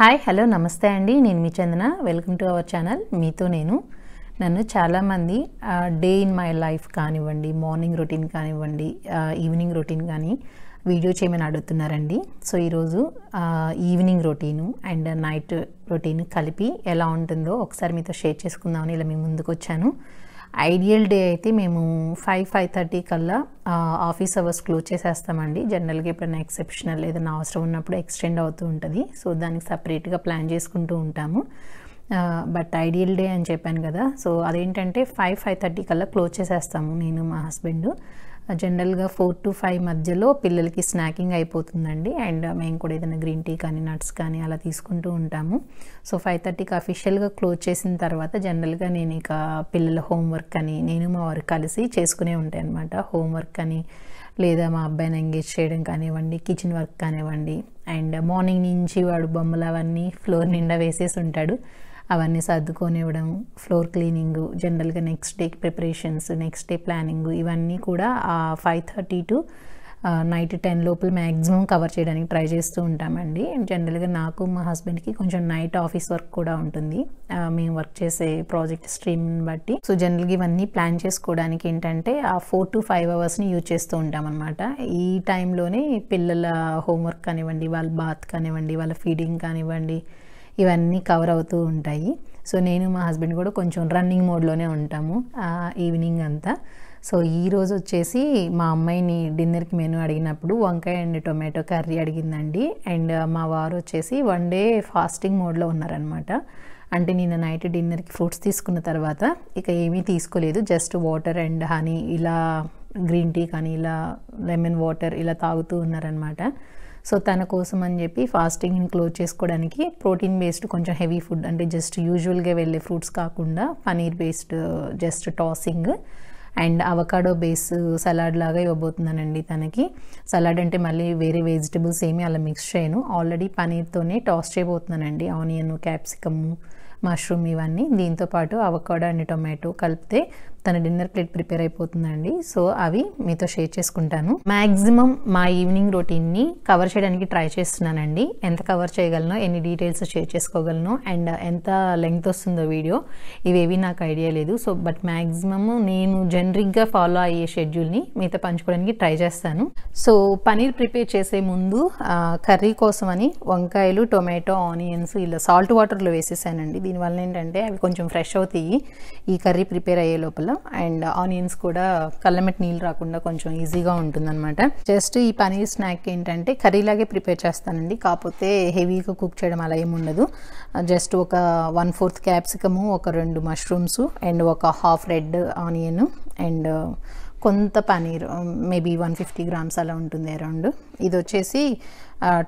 Hi hello నమస్తే అండి, నేను మీ Chandana. Welcome to our channel. మీతో నన్ను చాలామంది డే ఇన్ మై లైఫ్ కానివ్వండి, మార్నింగ్ రొటీన్ కానివ్వండి, ఈవినింగ్ రొటీన్ కానీ వీడియో చేయమని అడుగుతున్నారండి. సో ఈరోజు evening routine and night routine కలిపి ఎలా ఉంటుందో ఒకసారి మీతో షేర్ చేసుకుందామని ఇలా మీ ముందుకు వచ్చాను. ఐడియల్ డే అయితే మేము 5-5:30 కల్లా ఆఫీస్ అవర్స్ క్లోజ్ చేసేస్తామండి. జనరల్గా ఎప్పుడైనా ఎక్సెప్షనల్ ఏదైనా అవసరం ఉన్నప్పుడు ఎక్స్టెండ్ అవుతూ ఉంటుంది. సో దానికి సపరేట్గా ప్లాన్ చేసుకుంటూ ఉంటాము. బట్ ఐడియల్ డే అని చెప్పాను కదా, సో అదేంటంటే 5-5:30 కల్లా క్లోజ్ చేసేస్తాము నేను మా హస్బెండ్. జనరల్గా 4 to 5 మధ్యలో పిల్లలకి స్నాకింగ్ అయిపోతుందండి. అండ్ మేము కూడా ఏదైనా గ్రీన్ టీ కానీ నట్స్ కానీ అలా తీసుకుంటూ ఉంటాము. సో 5:30కి అఫీషియల్గా క్లోజ్ చేసిన తర్వాత జనరల్గా నేను ఇక పిల్లల హోంవర్క్ అని నేను మా వారు కలిసి చేసుకునే ఉంటాయి అనమాట. హోంవర్క్ అని లేదా మా అబ్బాయిని ఎంగేజ్ చేయడం కానివ్వండి, కిచెన్ వర్క్ కానివ్వండి. అండ్ మార్నింగ్ నుంచి వాడు బొమ్మలు అవన్నీ ఫ్లోర్ నిండా వేసేసి ఉంటాడు. అవన్నీ సర్దుకొని ఇవ్వడం, ఫ్లోర్ క్లీనింగ్, జనరల్గా next day preparations, next day planning, ఇవన్నీ కూడా 5:30 to నైట్ 10 లోపల మ్యాక్సిమం కవర్ చేయడానికి ట్రై చేస్తూ ఉంటామండి. అండ్ జనరల్గా నాకు మా హస్బెండ్కి కొంచెం నైట్ ఆఫీస్ వర్క్ కూడా ఉంటుంది, మేము వర్క్ చేసే ప్రాజెక్ట్ స్ట్రీమ్ని బట్టి. సో జనరల్గా ఇవన్నీ ప్లాన్ చేసుకోవడానికి ఏంటంటే ఆ 4 to 5 అవర్స్ని యూజ్ చేస్తూ ఉంటాం అనమాట. ఈ టైంలోనే పిల్లల హోంవర్క్ కానివ్వండి, వాళ్ళ బాత్ కానివ్వండి, వాళ్ళ ఫీడింగ్ కానివ్వండి, ఇవన్నీ కవర్ అవుతూ ఉంటాయి. సో నేను మా హస్బెండ్ కూడా కొంచెం రన్నింగ్ మోడ్లోనే ఉంటాము ఈవినింగ్ అంతా. సో ఈరోజు వచ్చేసి మా అమ్మాయిని డిన్నర్కి మెనూ అడిగినప్పుడు వంకాయ అండ్ టొమాటో కర్రీ అడిగిందండి. అండ్ మా వారు వచ్చేసి 1 day ఫాస్టింగ్ మోడ్లో ఉన్నారనమాట. అంటే నేను నైట్ డిన్నర్కి ఫ్రూట్స్ తీసుకున్న తర్వాత ఇక ఏమీ తీసుకోలేదు, జస్ట్ వాటర్ అండ్ హనీ, ఇలా గ్రీన్ టీ కానీ ఇలా లెమన్ వాటర్ ఇలా తాగుతూ ఉన్నారనమాట. సో తన కోసం అని చెప్పి ఫాస్టింగ్ని క్లోజ్ చేసుకోవడానికి ప్రోటీన్ బేస్డ్ కొంచెం హెవీ ఫుడ్, అంటే జస్ట్ యూజువల్గా వెళ్ళే ఫ్రూట్స్ కాకుండా paneer based just tossing and avocado base salad లాగా ఇవ్వబోతున్నానండి తనకి. సలాడ్ అంటే మళ్ళీ వేరే వెజిటబుల్స్ ఏమీ అలా మిక్స్ చేయను, ఆల్రెడీ పనీర్తోనే టాస్ చేయబోతున్నానండి. ఆనియన్, క్యాప్సికమ్, మష్రూమ్ ఇవన్నీ, దీంతోపాటు అవకాడో అండ్ టొమాటో కలిపితే తన డిన్నర్ ప్లేట్ ప్రిపేర్ అయిపోతుందండి. సో అవి మీతో షేర్ చేసుకుంటాను. మ్యాక్సిమం మా ఈవినింగ్ రొటీన్ని కవర్ చేయడానికి ట్రై చేస్తున్నానండి. ఎంత కవర్ చేయగలనో, ఎన్ని డీటెయిల్స్ షేర్ చేసుకోగలనో, అండ్ ఎంత లెంగ్త్ వస్తుందో వీడియో, ఇవేవి నాకు ఐడియా లేదు. సో బట్ మ్యాక్సిమమ్ నేను జనరిక్గా ఫాలో అయ్యే షెడ్యూల్ని మీతో పంచుకోవడానికి ట్రై చేస్తాను. సో పనీర్ ప్రిపేర్ చేసే ముందు కర్రీ కోసమని వంకాయలు, టొమాటో, ఆనియన్స్ ఇలా సాల్ట్ వాటర్లో వేసేసానండి. దీనివల్ల ఏంటంటే అవి కొంచెం ఫ్రెష్ అవుతాయి ఈ కర్రీ ప్రిపేర్ అయ్యే లోపల. అండ్ ఆనియన్స్ కూడా కళ్ళమెట్టి నీళ్ళు రాకుండా కొంచెం ఈజీగా ఉంటుందన్నమాట. జస్ట్ ఈ పనీర్ స్నాక్ ఏంటంటే కర్రీలాగే ప్రిపేర్ చేస్తానండి, కాకపోతే హెవీగా కుక్ చేయడం అలా ఏమి ఉండదు. జస్ట్ ఒక 1/4 క్యాప్సికము, ఒక 2 మష్రూమ్స్ అండ్ ఒక హాఫ్ రెడ్ ఆనియన్ అండ్ కొంత పనీర్, మేబీ 150 grams అలా ఉంటుంది అరౌండ్. ఇది వచ్చేసి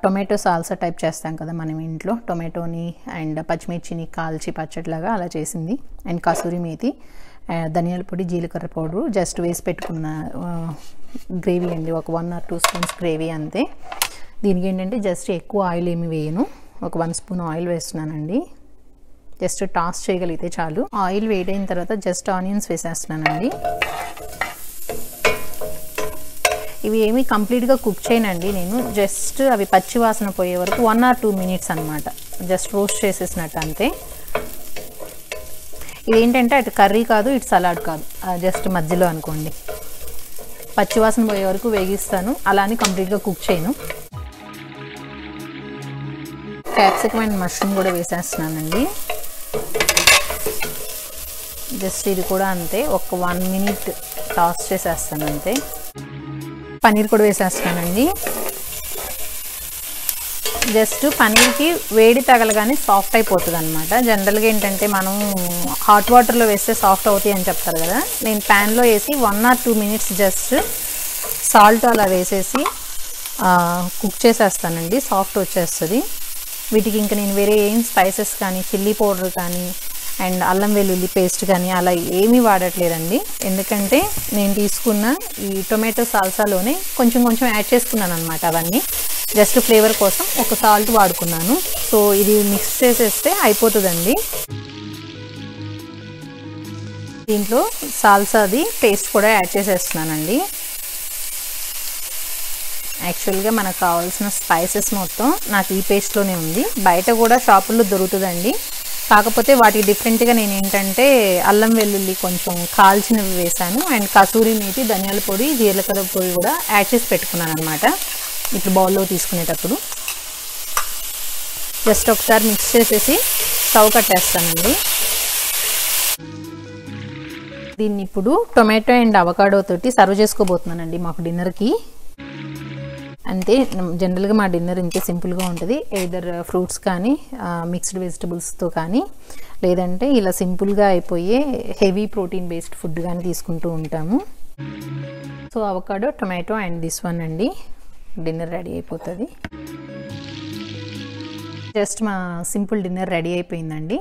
టొమాటో సాల్సా టైప్ చేస్తాం కదా మనం ఇంట్లో, టొమాటోని అండ్ పచ్చిమిర్చిని కాల్చి పచ్చడిలాగా అలా చేసింది. అండ్ కసూరి మేతి, ధనియాల పొడి, జీలకర్ర పౌడరు జస్ట్ వేసి పెట్టుకున్న గ్రేవీ అండి, ఒక 1 or 2 spoons గ్రేవీ అంతే. దీనికి ఏంటంటే జస్ట్ ఎక్కువ ఆయిల్ ఏమి వేయను, ఒక 1 spoon ఆయిల్ వేస్తున్నానండి. జస్ట్ టాస్ చేయగలిగితే చాలు. ఆయిల్ వేడైన తర్వాత జస్ట్ ఆనియన్స్ వేసేస్తున్నానండి. ఇవి ఏమీ కంప్లీట్గా కుక్ చేయనండి నేను, జస్ట్ అవి పచ్చి వాసన పోయే వరకు 1 or 2 minutes అనమాట, జస్ట్ రోస్ట్ చేసేసినట్టు అంతే. ఇదేంటంటే అటు కర్రీ కాదు, ఇటు సలాడ్ కాదు, జస్ట్ మధ్యలో అనుకోండి. పచ్చి వాసన పోయే వరకు వేగిస్తాను, అలా అని కంప్లీట్గా కుక్ చేయను. క్యాప్సికమ్ అండ్ మష్రూమ్ కూడా వేసేస్తున్నానండి. జస్ట్ ఇది కూడా అంతే, ఒక 1 minute టాస్ చేసేస్తాను అంతే. పనీర్ కూడా వేసేస్తానండి. జస్ట్ పనీర్కి వేడి తగలగానే సాఫ్ట్ అయిపోతుంది అనమాట. జనరల్గా ఏంటంటే మనం హాట్ వాటర్లో వేస్తే సాఫ్ట్ అవుతాయి అని చెప్తారు కదా, నేను ప్యాన్లో వేసి 1 or 2 minutes జస్ట్ సాల్ట్ అలా వేసేసి కుక్ చేసేస్తానండి, సాఫ్ట్ వచ్చేస్తుంది. వీటికి ఇంకా నేను వేరే ఏం స్పైసెస్ కానీ, చిల్లీ పౌడర్ కానీ అండ్ అల్లం వెల్లుల్లి పేస్ట్ కానీ అలా ఏమీ వాడట్లేదండి. ఎందుకంటే నేను తీసుకున్న ఈ టొమాటో సాల్సాలోనే కొంచెం కొంచెం యాడ్ చేసుకున్నాను అనమాట. అవన్నీ జస్ట్ ఫ్లేవర్ కోసం ఒక సాల్ట్ వాడుకున్నాను. సో ఇది మిక్స్ చేసేస్తే అయిపోతుందండి. దీంట్లో సాల్సాది పేస్ట్ కూడా యాడ్ చేసేస్తున్నానండి. యాక్చువల్గా మనకు కావాల్సిన స్పైసెస్ మొత్తం నాకు ఈ పేస్ట్లోనే ఉంది. బయట కూడా షాపుల్లో దొరుకుతుందండి. కాకపోతే వాటికి డిఫరెంట్గా నేను ఏంటంటే అల్లం వెల్లుల్లి కొంచెం కాల్చినవి వేసాను అండ్ కసూరి మేతి, ధనియాల పొడి, జీలకర్ర పొడి కూడా యాడ్ చేసి పెట్టుకున్నాను అనమాట. ఇప్పుడు బౌల్లో తీసుకునేటప్పుడు జస్ట్ ఒకసారి మిక్స్ చేసేసి స్టవ్ కట్టేస్తానండి. దీన్ని ఇప్పుడు టొమాటో అండ్ అవకాడో తోటి సర్వ్ చేసుకోబోతున్నానండి మాకు డిన్నర్కి. అంతే, జనరల్గా మా డిన్నర్ ఇంతే సింపుల్గా ఉంటుంది. ఎయిదర్ ఫ్రూట్స్ కానీ మిక్స్డ్ వెజిటబుల్స్తో కానీ, లేదంటే ఇలా సింపుల్గా అయిపోయే హెవీ ప్రోటీన్ బేస్డ్ ఫుడ్ కానీ తీసుకుంటూ ఉంటాము. So avocado, tomato and this one అండి, డిన్నర్ రెడీ అయిపోతుంది. జస్ట్ మా సింపుల్ డిన్నర్ రెడీ అయిపోయిందండి.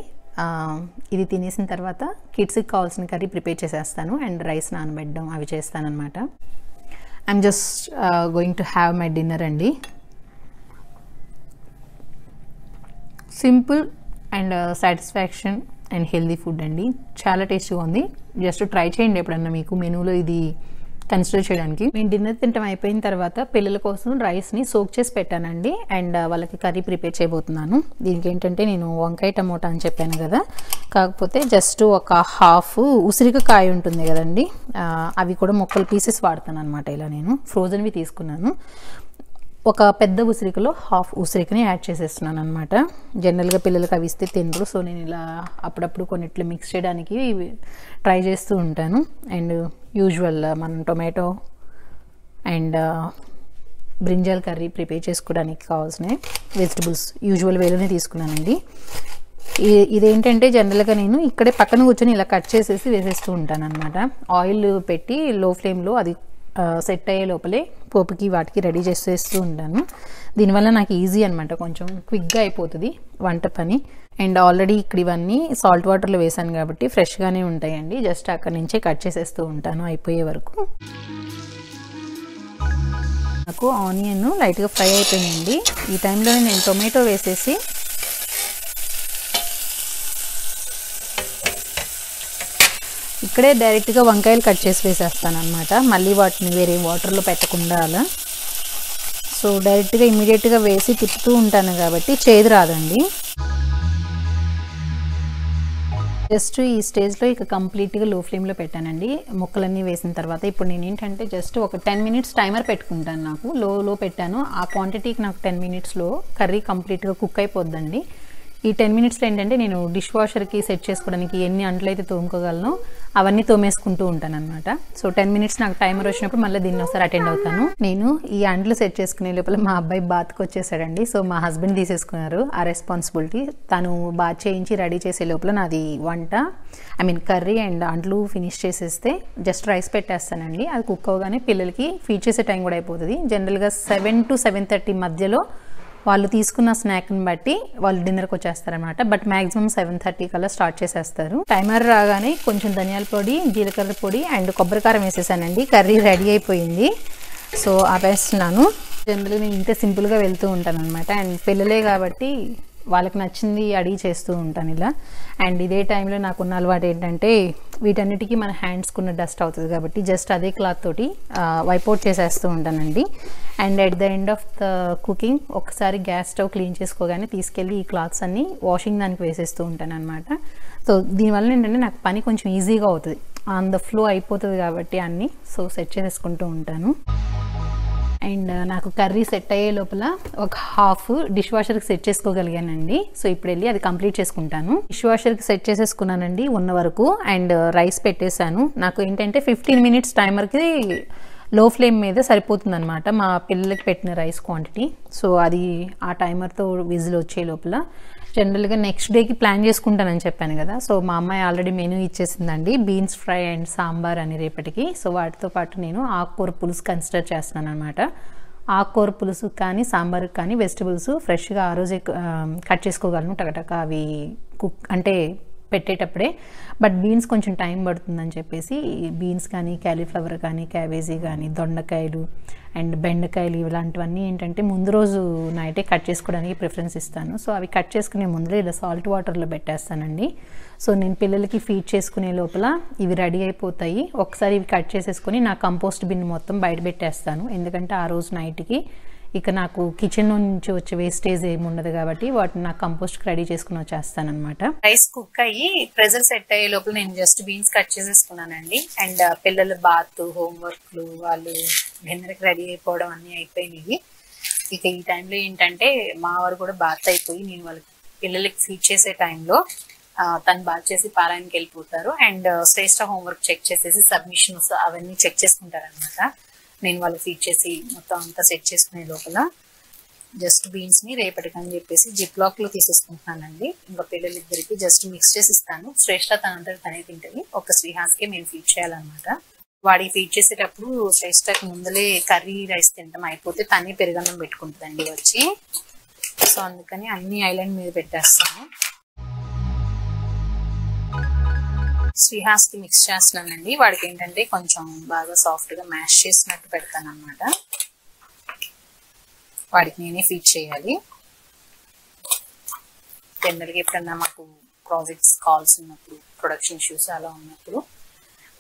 ఇది తినేసిన తర్వాత కిడ్స్కి కావాల్సిన కర్రీ ప్రిపేర్ చేసేస్తాను అండ్ రైస్ నానబెట్టడం అవి చేస్తానన్నమాట. I'm just going to have my dinner అండి. Simple and satisfaction and healthy food అండి. చాలా టేస్ట్గా ఉంది. జస్ట్ ట్రై చేయండి ఎప్పుడన్నా మీకు మెనూలో ఇది కన్సిడర్ చేయడానికి. నేను డిన్నర్ తినడం అయిపోయిన తర్వాత పిల్లల కోసం రైస్ని సోక్ చేసి పెట్టానండి అండ్ వాళ్ళకి కర్రీ ప్రిపేర్ చేయబోతున్నాను. దీనికి ఏంటంటే నేను వంకాయ టమోటా అని చెప్పాను కదా, కాకపోతే జస్ట్ ఒక హాఫ్ ఉసిరికాయ ఉంటుంది కదండి, అవి కూడా ముక్కలు పీసెస్ వాడతాను అనమాట. ఇలా నేను ఫ్రోజన్వి తీసుకున్నాను. ఒక పెద్ద ఉసిరికలో హాఫ్ ఉసిరికని యాడ్ చేసేస్తున్నాను అనమాట. జనరల్గా పిల్లలకి అవి ఇస్తే తినరు, సో నేను ఇలా అప్పుడప్పుడు కొన్నిట్లు మిక్స్ చేయడానికి ట్రై చేస్తూ ఉంటాను. అండ్ యూజువల్ మనం tomato and brinjal curry prepare చేసుకోవడానికి కావాల్సిన వెజిటబుల్స్ యూజువల్ వేలోనే తీసుకున్నానండి. ఇదేంటంటే జనరల్గా నేను ఇక్కడే పక్కన కూర్చొని ఇలా కట్ చేసేసి వేసేస్తూ ఉంటాను అనమాట. ఆయిల్ పెట్టి లో ఫ్లేమ్లో అది సెట్ అయ్యే లోపలే పోపుకి వాటికి రెడీ చేసేస్తూ ఉంటాను. దీనివల్ల నాకు ఈజీ అనమాట, కొంచెం క్విక్గా అయిపోతుంది వంట పని. అండ్ ఆల్రెడీ ఇక్కడ ఇవన్నీ సాల్ట్ వాటర్లో వేసాను కాబట్టి ఫ్రెష్గానే ఉంటాయండి. జస్ట్ అక్కడి నుంచే కట్ చేసేస్తూ ఉంటాను అయిపోయే వరకు. నాకు ఆనియన్ లైట్గా ఫ్రై అయిపోయిందండి. ఈ టైంలో నేను టొమాటో వేసేసి ఇక్కడే డైరెక్ట్గా వంకాయలు కట్ చేసి వేసేస్తాను అనమాట. మళ్ళీ వాటిని వేరే వాటర్లో పెట్టకుండా అలా. సో డైరెక్ట్గా ఇమీడియట్గా వేసి తిప్పుతూ ఉంటాను కాబట్టి చేదు రాదండి. జస్ట్ ఈ స్టేజ్లో ఇక కంప్లీట్గా లో ఫ్లేమ్లో పెట్టానండి ముక్కలన్నీ వేసిన తర్వాత. ఇప్పుడు నేను ఏంటంటే జస్ట్ ఒక 10 మినిట్స్ టైమర్ పెట్టుకుంటాను. నాకు లో పెట్టాను. ఆ క్వాంటిటీకి నాకు 10 మినిట్స్లో కర్రీ కంప్లీట్గా కుక్ అయిపోద్దండి. ఈ 10 మినిట్స్లో ఏంటంటే నేను డిష్ వాషర్కి సెట్ చేసుకోవడానికి ఎన్ని అంట్లు అయితే తోముకోగలను అవన్నీ తోమేసుకుంటూ ఉంటాను అనమాట. సో 10 మినిట్స్ నాకు టైమర్ వచ్చినప్పుడు మళ్ళీ దీన్ని ఒకసారి అటెండ్ అవుతాను. నేను ఈ అంట్లు సెట్ చేసుకునే లోపల మా అబ్బాయి బాత్కి వచ్చేసాడండి. సో మా హస్బెండ్ తీసేసుకున్నారు ఆ రెస్పాన్సిబిలిటీ. తను బాత్ చేయించి రెడీ చేసే లోపల నాది వంట కర్రీ అండ్ అంట్లు ఫినిష్ చేసేస్తే జస్ట్ రైస్ పెట్టేస్తానండి. అది కుక్ అవగానే పిల్లలకి ఫీడ్ చేసే టైం కూడా అయిపోతుంది. జనరల్గా 7 to 7:30 మధ్యలో వాళ్ళు తీసుకున్న స్నాక్ని బట్టి వాళ్ళు డిన్నర్కి వచ్చేస్తారనమాట. బట్ మ్యాక్సిమం 7:30 కల్లా స్టార్ట్ చేసేస్తారు. టైమర్ రాగానే కొంచెం ధనియాల పొడి, జీలకర్ర పొడి అండ్ కొబ్బరికారం వేసేసానండి. కర్రీ రెడీ అయిపోయింది. సో ఆపేస్తున్నాను. జనరల్గా నేను ఇంతే సింపుల్గా వెళ్తూ ఉంటాను అనమాట. అండ్ పిల్లలే కాబట్టి వాళ్ళకి నచ్చింది అడిగి చేస్తూ ఉంటాను ఇలా. అండ్ ఇదే టైంలో నాకున్న అలవాటు ఏంటంటే వీటన్నిటికీ మన హ్యాండ్స్కున్న డస్ట్ అవుతుంది కాబట్టి జస్ట్ అదే క్లాత్ తోటి వైపౌట్ చేసేస్తూ ఉంటానండి. And at the end of the cooking ఒకసారి గ్యాస్ స్టవ్ క్లీన్ చేసుకోగానే తీసుకెళ్ళి ఈ క్లాత్స్ అన్నీ వాషింగ్ దానికి వేసేస్తూ ఉంటాను అనమాట. సో దీనివల్ల ఏంటంటే నాకు పని కొంచెం ఈజీగా అవుతుంది, ఆన్ ద ఫ్లో అయిపోతుంది కాబట్టి అన్నీ. సో సెట్ చేసుకుంటూ ఉంటాను. అండ్ నాకు కర్రీ సెట్ అయ్యే లోపల ఒక హాఫ్ డిష్ వాషర్కి సెట్ చేసుకోగలిగానండి. సో ఇప్పుడు వెళ్ళి అది కంప్లీట్ చేసుకుంటాను. డిష్ వాషర్కి సెట్ చేసేసుకున్నానండి ఉన్న వరకు. అండ్ రైస్ పెట్టేశాను. నాకు ఏంటంటే 15 మినిట్స్ టైమర్కి లో ఫ్లేమ్ మీద సరిపోతుంది అనమాట మా పిల్లలకి పెట్టిన రైస్ క్వాంటిటీ. సో అది ఆ టైమర్తో విజిల్ వచ్చే లోపల జనరల్గా నెక్స్ట్ డేకి ప్లాన్ చేసుకుంటానని చెప్పాను కదా. సో మా అమ్మాయి ఆల్రెడీ మెనూ ఇచ్చేసిందండి, బీన్స్ ఫ్రై అండ్ సాంబార్ అని రేపటికి. సో వాటితో పాటు నేను ఆకుకూర పులుసు కన్సిడర్ చేస్తున్నాను అనమాట. ఆకుకూర పులుసు కానీ సాంబార్కి కానీ వెజిటబుల్స్ ఫ్రెష్గా ఆ రోజే కట్ చేసుకోగలను టకటక. అవి కుక్ అంటే పెట్టేటప్పుడే. బట్ బీన్స్ కొంచెం టైం పడుతుందని చెప్పేసి బీన్స్ కానీ, క్యాలీఫ్లవర్ కానీ, క్యాబేజీ కానీ, దొండకాయలు అండ్ బెండకాయలు ఇలాంటివన్నీ ఏంటంటే ముందు రోజు నైటే కట్ చేసుకోవడానికి ప్రిఫరెన్స్ ఇస్తాను. సో అవి కట్ చేసుకునే ముందరే ఇలా సాల్ట్ వాటర్లో పెట్టేస్తానండి. సో నేను పిల్లలకి ఫీడ్ చేసుకునే లోపల ఇవి రెడీ అయిపోతాయి. ఒకసారి ఇవి కట్ చేసేసుకొని నా కంపోస్ట్ బిన్ మొత్తం బయట పెట్టేస్తాను. ఎందుకంటే ఆ రోజు నైట్కి ఇక నాకు కిచెన్ నుంచి వచ్చే వేస్టేజ్ ఏమి ఉండదు కాబట్టి వాటిని నా కంపోస్ట్కి రెడీ చేసుకుని వచ్చేస్తానమాట. రైస్ కుక్ అయ్యి ప్రెజర్ సెట్ అయ్యే లోపల నేను జస్ట్ బీన్స్ కట్ చేసేసుకున్నానండి. అండ్ పిల్లల బాత్, హోంవర్క్లు, వాళ్ళు డిన్నర్కి రెడీ అయిపోవడం అన్నీ అయిపోయినాయి. ఇక ఈ టైంలో ఏంటంటే మా వారు కూడా బాత్ అయిపోయి నేను వాళ్ళకి పిల్లలకి ఫీడ్ చేసే టైంలో తను బాత్ చేసి పారాయణకి వెళ్ళిపోతారు. అండ్ శ్రేష్ఠ హోంవర్క్ చెక్ చేసేసి సబ్మిషన్స్ అవన్నీ చెక్ చేసుకుంటారనమాట. నేను వాళ్ళు ఫీడ్ చేసి మొత్తం అంతా సెట్ చేసుకునే లోపల జస్ట్ బీన్స్ని రేపటికని చెప్పేసి జిప్ లాక్లో తీసేసుకుంటున్నానండి. ఇంకా పిల్లలిద్దరికి జస్ట్ మిక్స్ చేసి ఇస్తాను. శ్రేష్ఠ తనంతా తనే తింటుంది. ఒక శ్రీహాస్కే మేము ఫీడ్ చేయాలన్నమాట. వాడికి ఫీడ్ చేసేటప్పుడు శ్రేష్ఠకి ముందలే కర్రీ రైస్ తింటాం అయిపోతే తనే పెరుగన్నం పెట్టుకుంటుందండి వచ్చి. సో అందుకని అన్ని ఐలాండ్ మీద పెట్టేస్తాను. శ్రీహాస్కి మిక్స్ చేస్తున్నానండి. వాడికి ఏంటంటే కొంచెం బాగా సాఫ్ట్గా మ్యాష్ చేసినట్టు పెడతాను అనమాట. వాడికి నేనే ఫీడ్ చేయాలి. జనరల్గా ఎప్పుడన్నా మాకు ప్రాజెక్ట్స్ కాల్స్ ఉన్నప్పుడు, ప్రొడక్షన్ ఇష్యూస్ అలా ఉన్నప్పుడు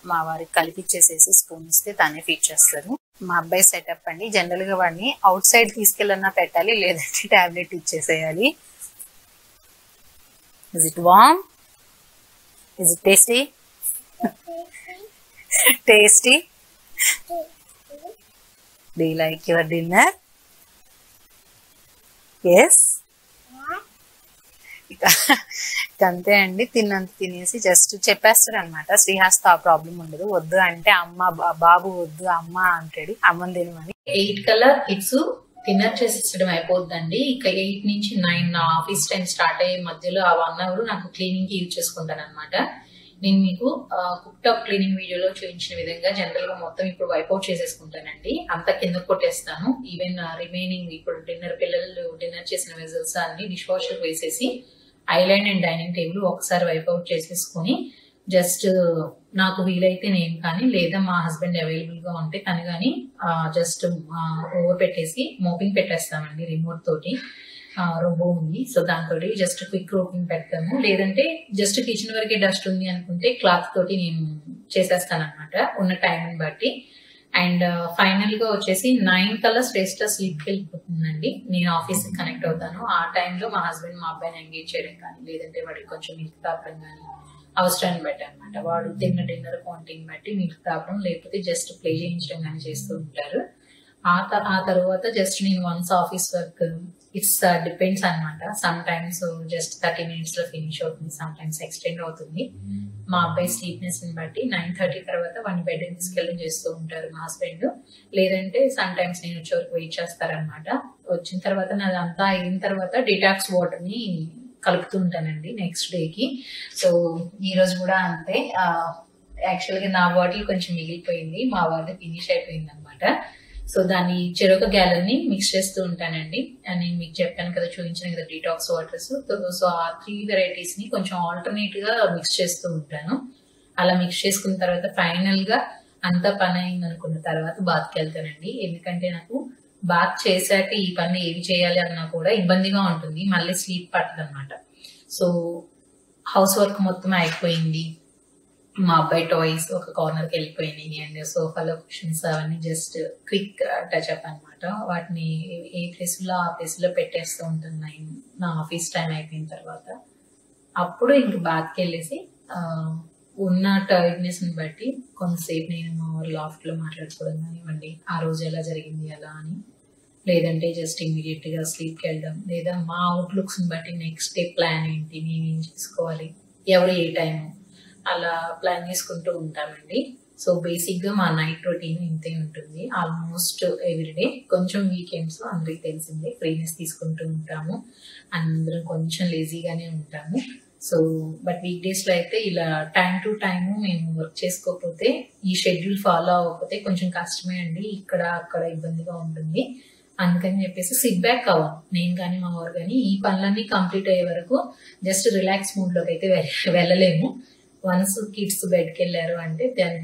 మా వారికి కలిపిచ్చేసేసి స్పూన్ ఇస్తే తనే ఫీడ్ చేస్తారు. మా అబ్బాయి సెటప్ అండి. జనరల్గా వాడిని అవుట్ సైడ్ తీసుకెళ్ళన్నా పెట్టాలి, లేదంటే టాబ్లెట్ ఇచ్చేసేయాలి. Is it warm? Is it tasty? Tasty? Do you like your dinner? Yes? అంతే అండి. తిన్నంత తినేసి జస్ట్ చెప్పేస్తాడు అనమాట. శ్రీహాస్తో ఆ ప్రాబ్లం ఉండదు. వద్దు అంటే అమ్మ, బాబు వద్దు అమ్మ అంటాడు. అమ్మని తినమని. 8 కల్లా కిడ్స్ డిన్నర్ చేసేసడం అయిపోద్దండి. ఇక 8 నుంచి 9 నా ఆఫీస్ టైం స్టార్ట్ అయ్యే మధ్యలో ఆ 1 అవర్ నాకు క్లీనింగ్ కి యూజ్ చేసుకుంటాను అనమాట. నేను మీకు కుక్ టాప్ క్లీనింగ్ వీడియోలో చూపించిన విధంగా జనరల్ గా మొత్తం ఇప్పుడు వైప్అవుట్ చేసేసుకుంటానండి. అంతా కింద కొట్టేస్తాను. ఈవెన్ రిమైనింగ్ ఇప్పుడు పిల్లలు డిన్నర్ చేసిన వెజల్స్ అన్ని డిష్ వాషర్ వేసేసి ఐలాండ్ అండ్ డైనింగ్ టేబుల్ ఒకసారి వైప్అవుట్ చేసేసుకొని జస్ట్ నాకు వీలైతే నేను కానీ లేదా మా హస్బెండ్ అవైలబుల్ గా ఉంటే తను కానీ జస్ట్ ఓవర్ పెట్టేసి మోపింగ్ పెట్టేస్తామండి. రిమోట్ తోటి రోబో ఉంది. సో దాంతో జస్ట్ క్విక్ రోపింగ్ పెడతాము. లేదంటే జస్ట్ కిచెన్ వరకే డస్ట్ ఉంది అనుకుంటే క్లాత్ తోటి నేను చేసేస్తాను అనమాట ఉన్న టైంని బట్టి. అండ్ ఫైనల్ గా వచ్చేసి 9 కల్లా శ్రేష్ఠ స్లీప్కి వెళ్ళిపోతుందండి. నేను ఆఫీస్ కి కనెక్ట్ అవుతాను. ఆ టైంలో మా హస్బెండ్ మా అబ్బాయిని ఎంగేజ్ చేయడం కానీ లేదంటే వాడికి కొంచెం మిల్క్ తాపడం కానీ అవసరాన్ని బట్టి అనమాట. వాడు తిన్న డిన్నర్ క్వాంటిటీని బట్టి మిల్క్ తాపడం లేకపోతే జస్ట్ ప్లే చేయించడం కానీ చేస్తూ ఉంటారు. ఆ తర్వాత జస్ట్ నేను once office work it's depends అనమాట. సమ్ టైమ్స్ జస్ట్ 30 minutes లో ఫినిష్ అవుతుంది, సమ్ టైమ్స్ ఎక్స్టెండ్ అవుతుంది. మా అబ్బాయి స్లీప్నెస్ ని బట్టి 9:30 తర్వాత వాడిని బెడ్ తీసుకెళ్ళి చేస్తూ ఉంటారు మా హస్బెండ్. లేదంటే సమ్ టైమ్స్ నేను వచ్చే వరకు వెయిట్ చేస్తారనమాట. వచ్చిన తర్వాత నాది అంతా అయిన తర్వాత డిటాక్స్ వాటర్ ని కలుపుతూ ఉంటానండి నెక్స్ట్ డేకి. సో ఈ రోజు కూడా అంతే. యాక్చువల్ గా నా బాటిల్ కొంచెం మిగిలిపోయింది, మా వాడిది ఫినిష్ అయిపోయింది అనమాట. సో దాన్ని చెరొక గ్యాలర్ని మిక్స్ చేస్తూ ఉంటానండి. నేను మీకు చెప్పాను కదా, చూపించాను కదా డీటాక్స్ వాటర్స్. సో ఆ 3 varieties ని కొంచెం ఆల్టర్నేట్ గా మిక్స్ చేస్తూ ఉంటాను. అలా మిక్స్ చేసుకున్న తర్వాత ఫైనల్ గా అంతా పని అయింది అనుకున్న తర్వాత బాత్కి వెళ్తానండి. ఎందుకంటే నాకు బాత్ చేశాక ఈ పని ఏవి చేయాలి అన్నా కూడా ఇబ్బందిగా ఉంటుంది, మళ్ళీ స్లీప్ పట్టదు అనమాట. సో హౌస్ వర్క్ మొత్తం అయిపోయింది. మా అబ్బాయి టాయ్స్ ఒక కార్నర్కి వెళ్ళిపోయినాయి అండ్ సోఫాలో కుషన్స్ అవన్నీ జస్ట్ క్విక్ టచ్ అప్ అనమాట. వాటిని ఏ ప్లేస్లో ఆ ప్లేస్లో పెట్టేస్తూ ఉంటాను నా ఆఫీస్ టైం అయిపోయిన తర్వాత. అప్పుడు ఇంక బాత్కి వెళ్ళేసి ఉన్న టైర్డ్నెస్ని బట్టి కొంతసేపు నేను మా లాఫ్ట్లో మాట్లాడుకోవడం కానివ్వండి, ఆ రోజు ఎలా జరిగింది అలా అని, లేదంటే జస్ట్ ఇమీడియట్గా స్లీప్కి వెళ్ళడం, లేదా మా అవుట్లుక్స్ని బట్టి నెక్స్ట్ డే ప్లాన్ ఏంటి, నేనేం చేసుకోవాలి, ఎవరు ఏ టైము, అలా ప్లాన్ చేసుకుంటూ ఉంటామండి. సో బేసిక్గా మా నైట్ రొటీన్ ఇంతే ఉంటుంది ఆల్మోస్ట్ ఎవ్రీడే. కొంచెం వీకెండ్స్ అందరికి తెలిసిందే ఫ్రీనెస్ తీసుకుంటూ ఉంటాము, అందరం కొంచెం లేజీగానే ఉంటాము. సో బట్ వీక్ డేస్లో అయితే ఇలా టైం టు టైము మేము వర్క్ చేసుకోకపోతే, ఈ షెడ్యూల్ ఫాలో అవ్వకపోతే కొంచెం కష్టమే అండి. ఇక్కడ అక్కడ ఇబ్బందిగా ఉంటుంది. అందుకని చెప్పేసి సిట్ బ్యాక్ అవ్వం నేను కానీ మా వారు కానీ. ఈ పనులన్నీ కంప్లీట్ అయ్యే వరకు జస్ట్ రిలాక్స్ మూడ్లోకి అయితే వెళ్ళలేము. వన్స్ కిడ్స్ బెడ్కి వెళ్ళారు అంటే దెన్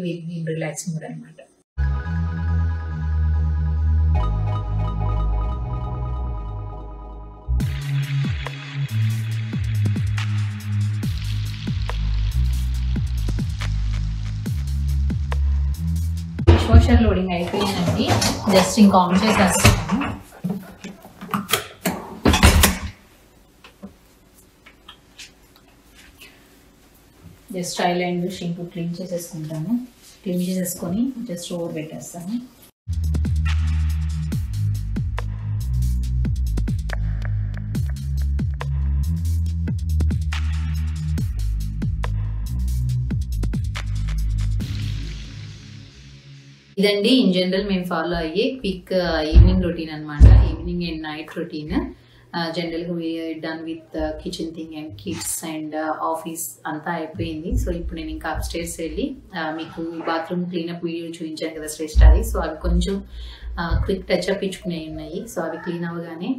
విల్ రిలాక్స్ మూడ్ అనమాట. డిష్ వాషర్ లోడింగ్ అయిపోయిందండి. జస్ట్ ఇంకా ఆన్ చేసేస్తాను. జస్ట్ ఐలాండ్ షింక్ క్లీన్ చేసేసుకుంటాను. క్లీన్ చేసేసుకొని జస్ట్ ఓవర్ పెట్టేస్తాను. ఇదండి ఇన్ జనరల్ మేము ఫాలో అయ్యే క్విక్ ఈవినింగ్ రొటీన్ అనమాట. Evening and night routine. జనరల్గా done with kitchen thing and kids and office అంతా అయిపోయింది. సో ఇప్పుడు నేను ఇంకా అప్స్టేర్స్ వెళ్ళి మీకు బాత్రూమ్ క్లీనప్ వీడియో చూపించాను కదా శ్రేష్ఠ అది. సో అవి కొంచెం క్విక్ టచ్అప్ ఇచ్చుకునేవి ఉన్నాయి. సో అవి క్లీన్ అవ్వగానే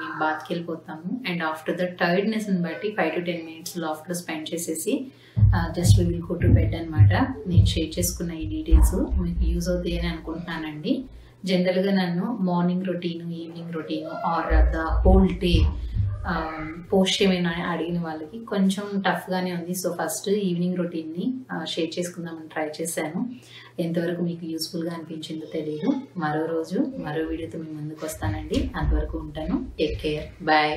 మేము బాత్కి వెళ్ళిపోతాము. అండ్ ఆఫ్టర్ ద టైర్డ్నెస్ని బట్టి 5 to 10 minutes లాఫ్ట్లో స్పెండ్ చేసేసి just we will go to bed అనమాట. నేను షేర్ చేసుకున్న ఈ డీటెయిల్స్ మీకు యూజ్ అవుతాయి అని అనుకుంటున్నానండి. జనరల్గా నన్ను morning routine, evening routine or the whole day post ఏమైనా అడిగిన వాళ్ళకి కొంచెం టఫ్గానే ఉంది. సో ఫస్ట్ ఈవినింగ్ రొటీన్ని షేర్ చేసుకుందామని ట్రై చేశాను. ఎంతవరకు మీకు యూస్ఫుల్గా అనిపించిందో తెలియదు. మరో రోజు మరో వీడియోతో మీ ముందుకు వస్తానండి. అంతవరకు ఉంటాను. Take care. బాయ్.